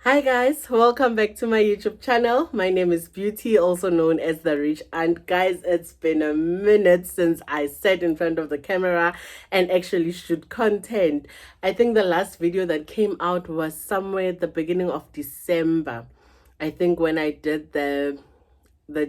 Hi guys, welcome back to my YouTube channel. My name is Beauty, also known as The Rich. And guys, it's been a minute since I sat in front of the camera and actually shoot content. I think the last video that came out was somewhere at the beginning of December. I think when I did the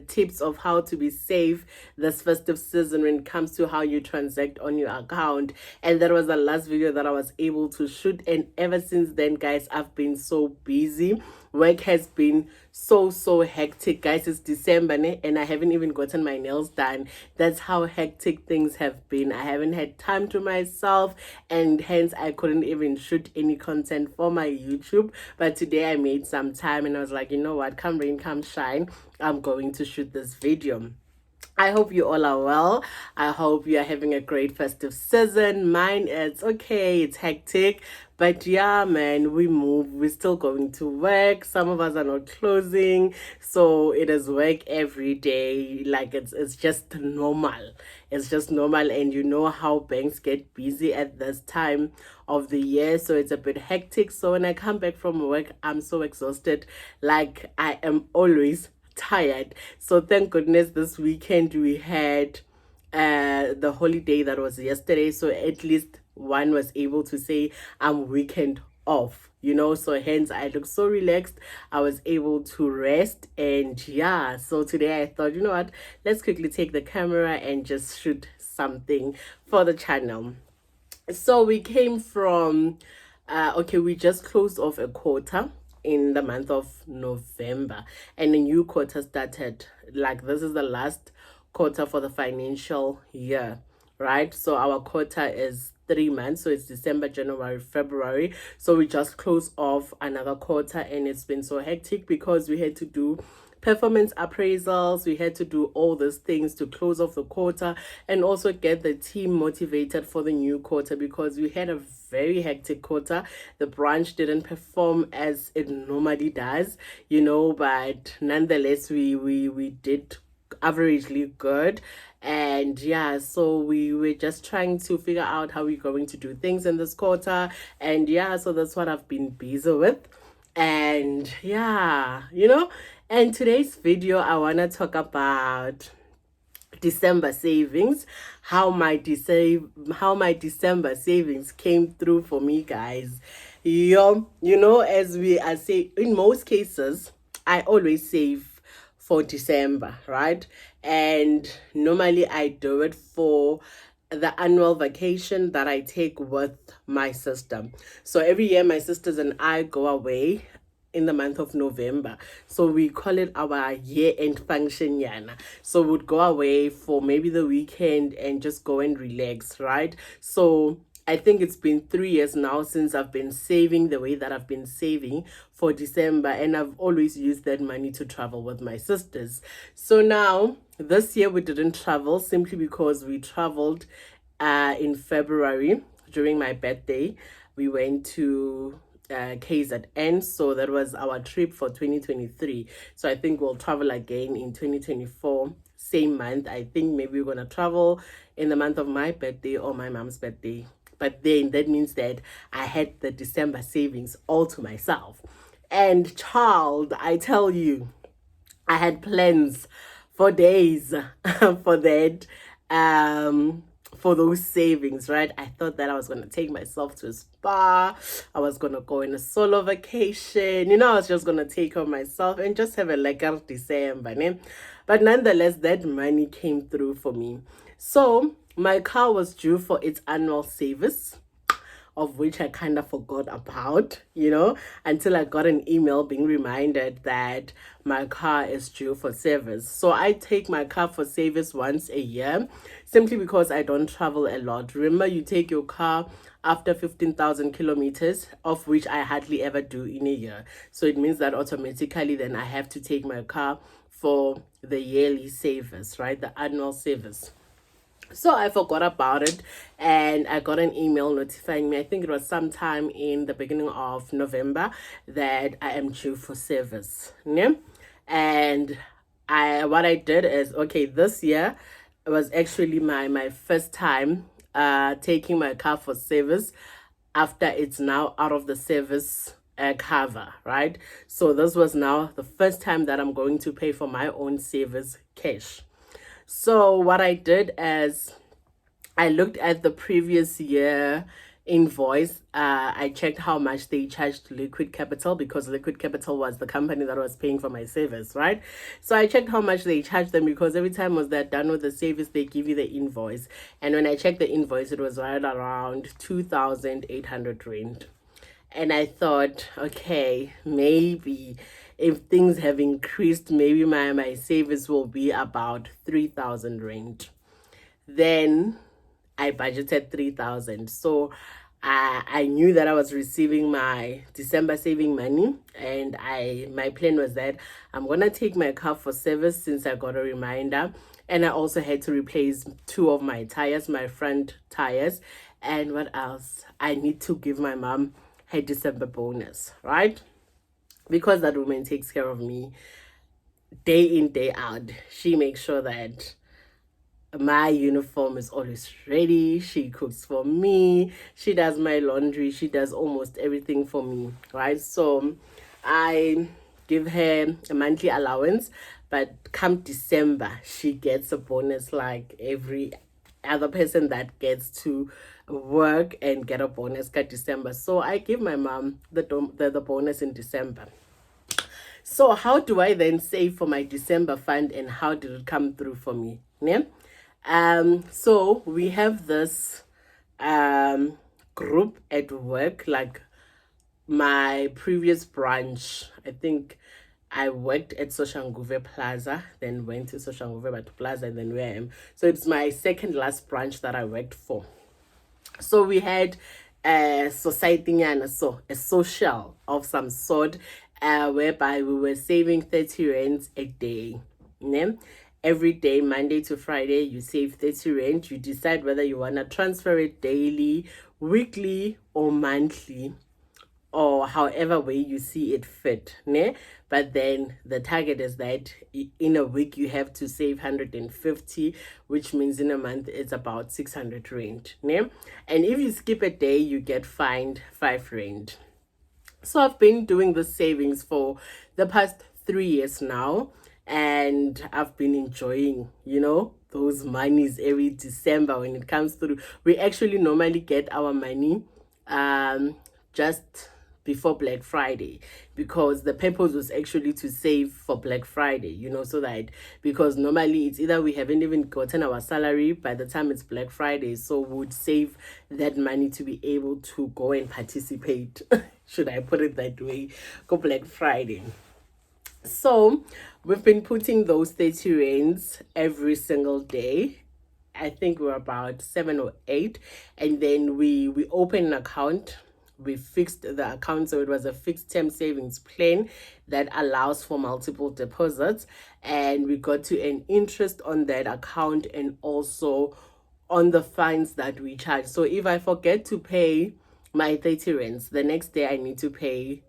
tips of how to be safe this festive season when it comes to how you transact on your account, and that was the last video that I was able to shoot. And ever since then, guys, I've been so busy. Work has been so hectic, guys. It's December and I haven't even gotten my nails done. That's how hectic things have been. I haven't had time to myself, and hence I couldn't even shoot any content for my YouTube. But today I made some time and I was like, you know what, come rain come shine, I'm going to shoot this video. I hope you all are well. I hope you are having a great festive season. Mine is okay, it's hectic. But yeah, man, we move. We're still going to work. Some of us are not closing. So it is work every day. Like it's just normal. It's just normal. And you know how banks get busy at this time of the year. So it's a bit hectic. So when I come back from work, I'm so exhausted. Like I am always tired. So thank goodness this weekend we had the holiday that was yesterday, so at least one was able to say I'm weekend off, so hence I look so relaxed. I was able to rest, and yeah, so today I thought, you know what, let's quickly take the camera and just shoot something for the channel. So we came from okay, we just closed off a quarter in the month of November, and a new quarter started. Like, this is the last quarter for the financial year, right? So our quarter is 3 months, so it's December, January, February. So we just closed off another quarter, and it's been so hectic because we had to do performance appraisals. We had to do all these things to close off the quarter and also get the team motivated for the new quarter, because we had a very hectic quarter. The branch didn't perform as it normally does, but nonetheless we did averagely good. And yeah, so we were just trying to figure out how we're going to do things in this quarter. And yeah, so that's what I've been busy with. And yeah, and today's video I want to talk about December savings, how my December savings came through for me, guys. As we are say, in most cases I always save for December, right? And normally I do it for the annual vacation that I take with my sister. So every year my sisters and I go away in the month of November. So we call it our year-end function, Yana. So we'd go away for maybe the weekend and just go and relax, right? So I think it's been 3 years now since I've been saving the way that I've been saving for December, and I've always used that money to travel with my sisters. So now, this year we didn't travel simply because we traveled in February during my birthday. We went to KZN, so that was our trip for 2023. So I think we'll travel again in 2024, same month. I think maybe we're gonna travel in the month of my birthday or my mom's birthday. But then that means that I had the December savings all to myself. And child, I tell you, I had plans for days for that, for those savings, right? I thought that I was gonna take myself to a spa. I was gonna go on a solo vacation. I was just gonna take care of myself and just have a lekker December, né? But nonetheless, that money came through for me. So my car was due for its annual service, of which I kind of forgot about, until I got an email being reminded that my car is due for service. So I take my car for service once a year, simply because I don't travel a lot. Remember, you take your car after 15,000 kilometers, of which I hardly ever do in a year. So it means that automatically then I have to take my car for the yearly service, right? The annual service. So I forgot about it, and I got an email notifying me, I think it was sometime in the beginning of November, that I am due for service. Yeah? And what I did is, okay, this year it was actually my first time taking my car for service after it's now out of the service cover, right? So this was now the first time that I'm going to pay for my own savers cash. So what I did is I looked at the previous year invoice. I checked how much they charged Liquid Capital, because Liquid Capital was the company that was paying for my service, right? So I checked how much they charged them, because every time was they're done with the service, they give you the invoice. And when I checked the invoice, it was right around 2,800 rand. And I thought, okay, maybe if things have increased, maybe my savings will be about 3,000 rand. Then I budgeted 3,000. So I knew that I was receiving my December saving money, and my plan was that I'm gonna take my car for service since I got a reminder. And I also had to replace two of my tires, my front tires. And what else? I need to give my mom her December bonus, right? Because that woman takes care of me day in, day out. She makes sure that my uniform is always ready. She cooks for me. She does my laundry. She does almost everything for me, right? So I give her a monthly allowance, but come December, she gets a bonus like every other person that gets to work and get a bonus cut December. So I give my mom the bonus in December. So how do I then save for my December fund, and how did it come through for me? Yeah? So we have this group at work, like my previous branch. I think I worked at Soshanguve Plaza, then went to Soshanguve Plaza, and then where I am. So it's my second last branch that I worked for. So we had a society, and so a social of some sort, whereby we were saving 30 rands a day. Yeah? Every day, Monday to Friday, you save 30 rand. You decide whether you want to transfer it daily, weekly, or monthly, or however way you see it fit, ne? But then the target is that in a week you have to save 150, which means in a month it's about 600 rand, ne? And if you skip a day, you get fined 5 rand. So I've been doing the savings for the past 3 years now, and I've been enjoying, those monies every December when it comes through. We actually normally get our money just before Black Friday, because the purpose was actually to save for Black Friday, so that, because normally it's either we haven't even gotten our salary by the time it's Black Friday, so we would save that money to be able to go and participate, should I put it that way, go Black Friday. So we've been putting those 30 rands every single day. I think we're about 7 or 8, and then we open an account. We fixed the account, so it was a fixed term savings plan that allows for multiple deposits, and we got to earn interest on that account and also on the fines that we charge. So if I forget to pay my 30 rands, the next day I need to pay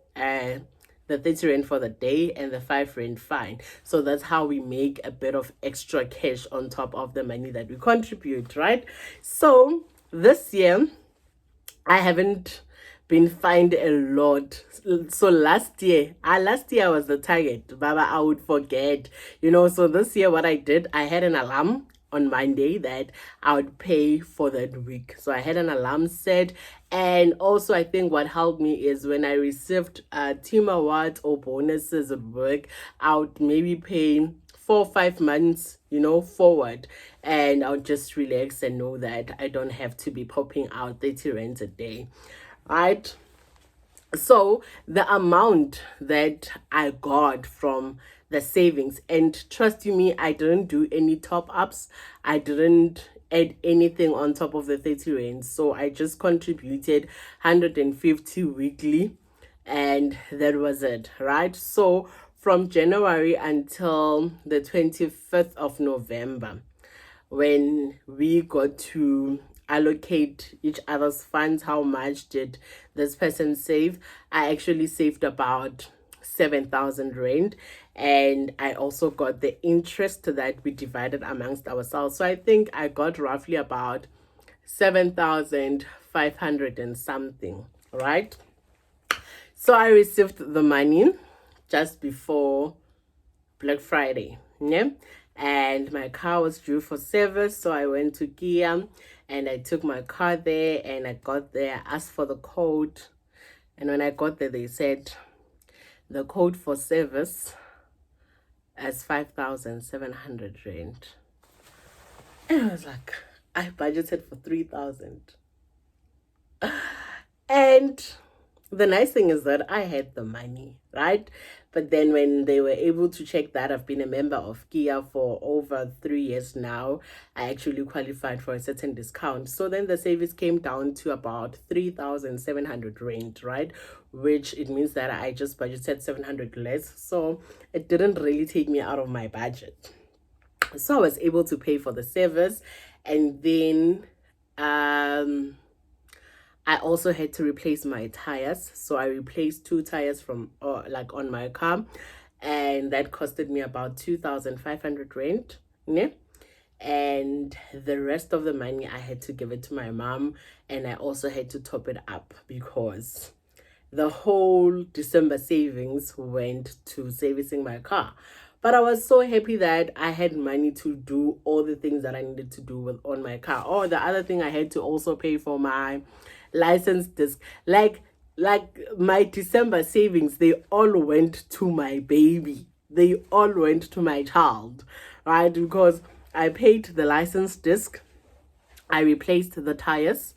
the 30 rand for the day and the 5 rand fine. So that's how we make a bit of extra cash on top of the money that we contribute, right? So this year I haven't been fined a lot. So last year was the target, Baba. I would forget, So this year, what I did, I had an alarm on Monday that I would pay for that week. So I had an alarm set, and also I think what helped me is when I received team awards or bonuses at work, I would maybe pay 4 or 5 months, forward, and I'll just relax and know that I don't have to be popping out 30 rands a day, right? So the amount that I got from the savings, and trust you me, I didn't do any top ups. I didn't add anything on top of the 30 rand. So I just contributed 150 weekly, and that was it, right? So from January until the 25th of November, when we got to allocate each other's funds, how much did this person save, I actually saved about 7,000 rand, and I also got the interest that we divided amongst ourselves. So I think I got roughly about 7,500 and something, right? So I received the money just before Black Friday, yeah, and my car was due for service, so I went to Kia and I took my car there, and I got there, asked for the code, and when I got there they said the code for service as 5,700 rand. And I was like, I budgeted for 3,000. And the nice thing is that I had the money, right? But then when they were able to check that I've been a member of Kia for over 3 years now, I actually qualified for a certain discount. So then the savings came down to about 3,700 rand, right? Which it means that I just budgeted 700 less. So it didn't really take me out of my budget. So I was able to pay for the service, and then I also had to replace my tires. So I replaced 2 tires from like on my car, and that costed me about 2,500 rand. Yeah? And the rest of the money I had to give it to my mom, and I also had to top it up because the whole December savings went to servicing my car. But I was so happy that I had money to do all the things that I needed to do with on my car. Oh, the other thing, I had to also pay for my license disc. Like my December savings, they all went to my baby. They all went to my child, right? Because I paid the license disc, I replaced the tires,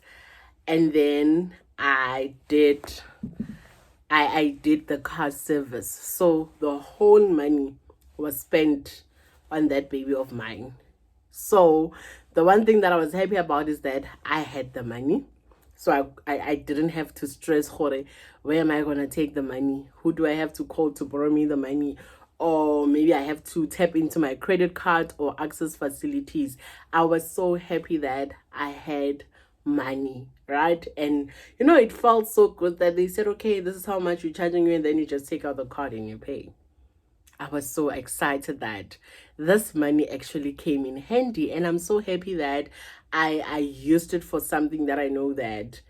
and then I did the car service. So the whole money was spent on that baby of mine. So the one thing that I was happy about is that I had the money. So I didn't have to stress, where am I going to take the money? Who do I have to call to borrow me the money? Or maybe I have to tap into my credit card or access facilities. I was so happy that I had money, right? And it felt so good that they said, okay, this is how much we're charging you, and then you just take out the card and you pay. I was so excited that this money actually came in handy, and I'm so happy that I used it for something that I know that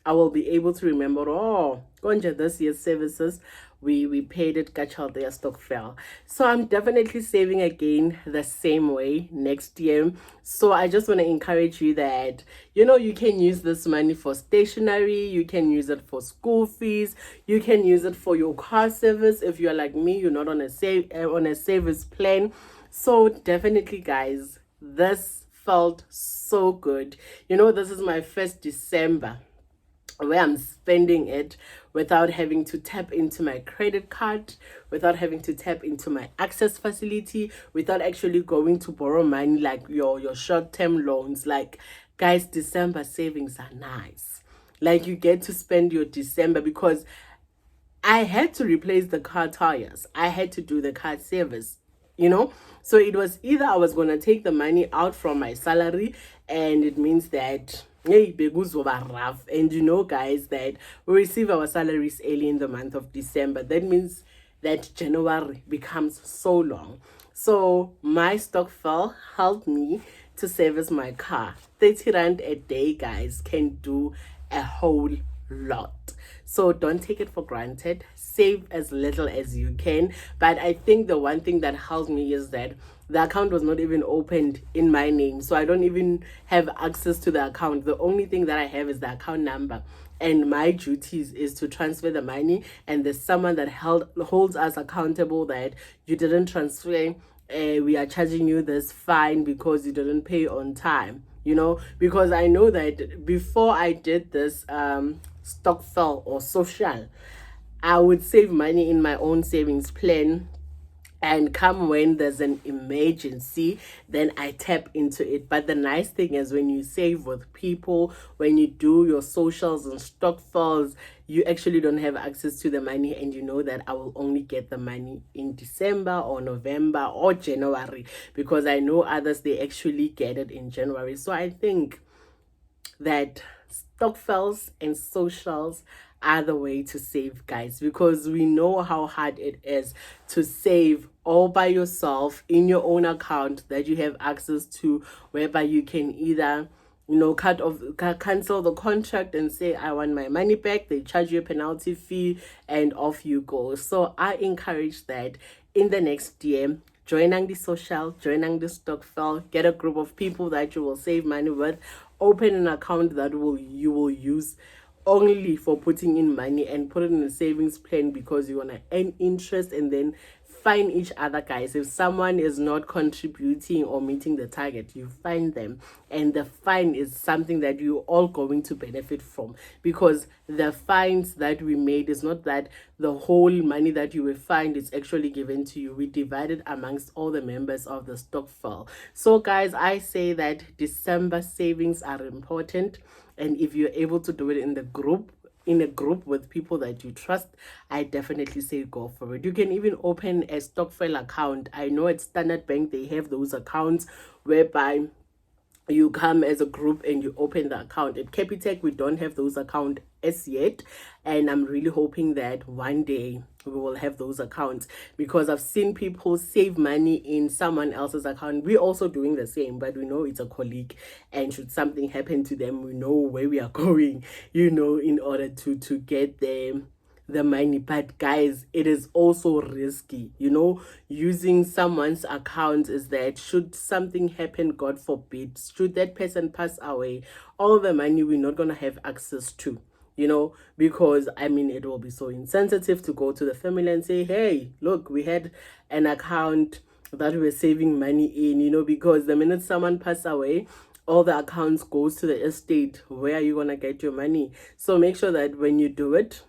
I will be able to remember. Oh, Gonja, this year's services, we paid it Gachal their Stockvel. So I'm definitely saving again the same way next year. So I just want to encourage you that you can use this money for stationery, you can use it for school fees, you can use it for your car service. If you're like me, you're not on a service plan. So definitely, guys, this felt so good. This is my first December where I'm spending it without having to tap into my credit card, without having to tap into my access facility, without actually going to borrow money like your short-term loans. Like, guys, December savings are nice. Like, you get to spend your December, because I had to replace the car tires, I had to do the car service, so it was either I was going to take the money out from my salary, and it means that hey, rough. And guys, that we receive our salaries early in the month of December. That means that January becomes so long. So my Stockvel helped me to service my car. 30 rand a day, guys, can do a whole lot. So don't take it for granted. Save as little as you can. But I think the one thing that helped me is that the account was not even opened in my name. So I don't even have access to the account. The only thing that I have is the account number. And my duties is to transfer the money. And there's someone that holds us accountable that you didn't transfer. We are charging you this fine because you didn't pay on time. Because I know that before I did this Stockvel or social, I would save money in my own savings plan, and come when there's an emergency, then I tap into it. But the nice thing is, when you save with people, when you do your socials and Stockvels, you actually don't have access to the money, and you know that I will only get the money in December or November or January, because I know others, they actually get it in January. So I think that Stockvels and socials are the way to save, guys, because we know how hard it is to save all by yourself in your own account that you have access to, whereby you can either cancel the contract and say, I want my money back. They charge you a penalty fee and off you go. So I encourage that in the next year, join the social, join the Stockvel, get a group of people that you will save money with, open an account that you will use only for putting in money, and put it in a savings plan because you want to earn interest, and then find each other, guys. If someone is not contributing or meeting the target, you find them, and the fine is something that you all going to benefit from, because the fines that we made is not that the whole money that you will find is actually given to you. We divided amongst all the members of the Stockvel. So guys, I say that December savings are important, and if you're able to do it in a group with people that you trust, I definitely say go for it. You can even open a Stockvel account. I know at Standard Bank they have those accounts whereby you come as a group and you open the account. At Capitec, we don't have those accounts as yet, and I'm really hoping that one day we will have those accounts, because I've seen people save money in someone else's account. We're also doing the same, but we know it's a colleague, and should something happen to them, we know where we are going, in order to get them the money. But guys, it is also risky, using someone's account. Is that should something happen, god forbid, should that person pass away, all the money we're not going to have access to, because it will be so insensitive to go to the family and say, hey, look, we had an account that we were saving money in, because the minute someone passes away, all the accounts goes to the estate. Where are you going to get your money? So make sure that when you do it,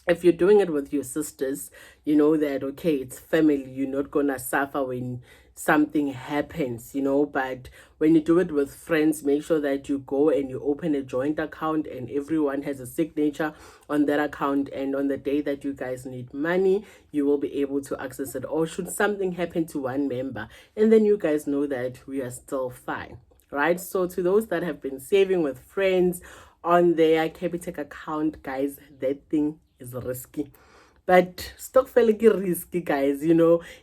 if you're doing it with your sisters, you know that, okay, it's family, you're not gonna suffer when something happens, but when you do it with friends, make sure that you go and you open a joint account and everyone has a signature on that account, and on the day that you guys need money, you will be able to access it. Or should something happen to one member, and then you guys know that we are still fine, right? So to those that have been saving with friends on their Capitec account, guys, that thing is risky. But Stockvel is risky, guys.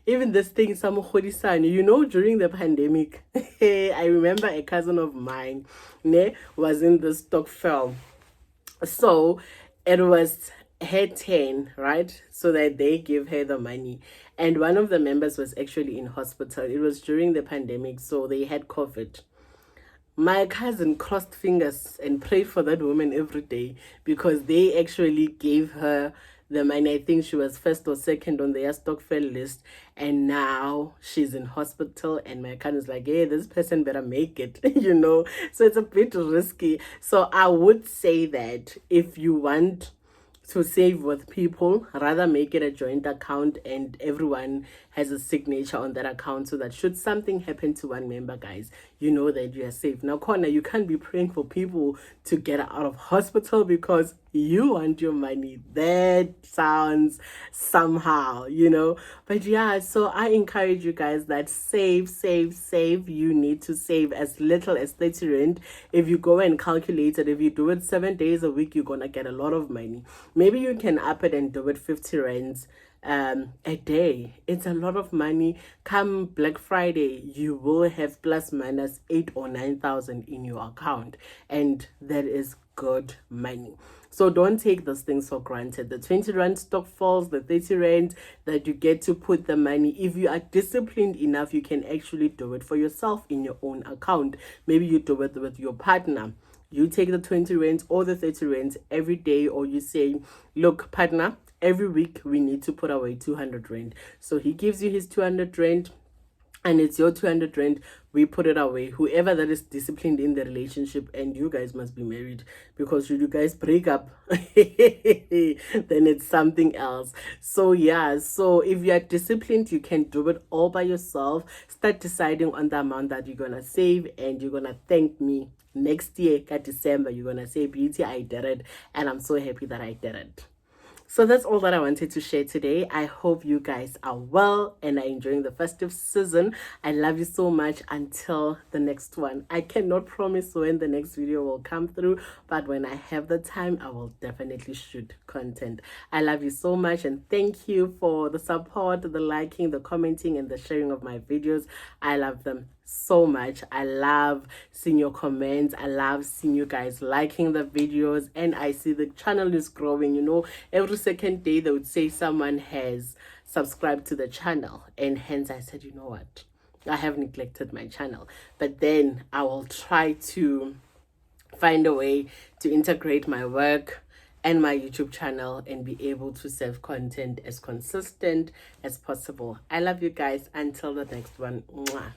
Even this thing, some during the pandemic, I remember a cousin of mine was in the Stockvel. So it was her turn, right? So that they give her the money. And one of the members was actually in hospital. It was during the pandemic, so they had COVID. My cousin crossed fingers and prayed for that woman every day, because they actually gave her the money. I think she was first or second on their Stockvel list, and now she's in hospital, and my cousin's like, hey, this person better make it, So it's a bit risky. So I would say that if you want to save with people, rather make it a joint account and everyone has a signature on that account, so that should something happen to one member, guys, you know that you are safe. Now, Connor, you can't be praying for people to get out of hospital because you want your money. That sounds somehow, But yeah, so I encourage you guys that save. You need to save as little as 30 rand. If you go and calculate it, if you do it 7 days a week, you're gonna get a lot of money. Maybe you can up it and do it 50 rands a day. It's a lot of money. Come Black Friday, you will have plus minus 8 or 9,000 in your account, and that is good money. So don't take those things for granted. The 20 rand Stockvels, the 30 rand that you get to put the money, if you are disciplined enough, you can actually do it for yourself in your own account. Maybe you do it with your partner. You take the 20 rands or the 30 rands every day, or you say, look, partner, every week we need to put away 200 rand. So he gives you his 200 rand, and it's your 200 rand. We put it away. Whoever that is disciplined in the relationship, and you guys must be married, because should you guys break up, then it's something else. So yeah, so if you are disciplined, you can do it all by yourself. Start deciding on the amount that you're gonna save, and you're gonna thank me next year at December. You're gonna say, Beauty, I did it, and I'm so happy that I did it. So that's all that I wanted to share today. I hope you guys are well and are enjoying the festive season. I love you so much. Until the next one. I cannot promise when the next video will come through, but when I have the time, I will definitely shoot content. I love you so much, and thank you for the support, the liking, the commenting, and the sharing of my videos. I love them so much. I love seeing your comments. I love seeing you guys liking the videos, and I see the channel is growing. You know, every second day they would say someone has subscribed to the channel, and hence I said, you know what, I have neglected my channel, but then I will try to find a way to integrate my work and my YouTube channel and be able to serve content as consistent as possible. I love you guys. Until the next one. Mwah.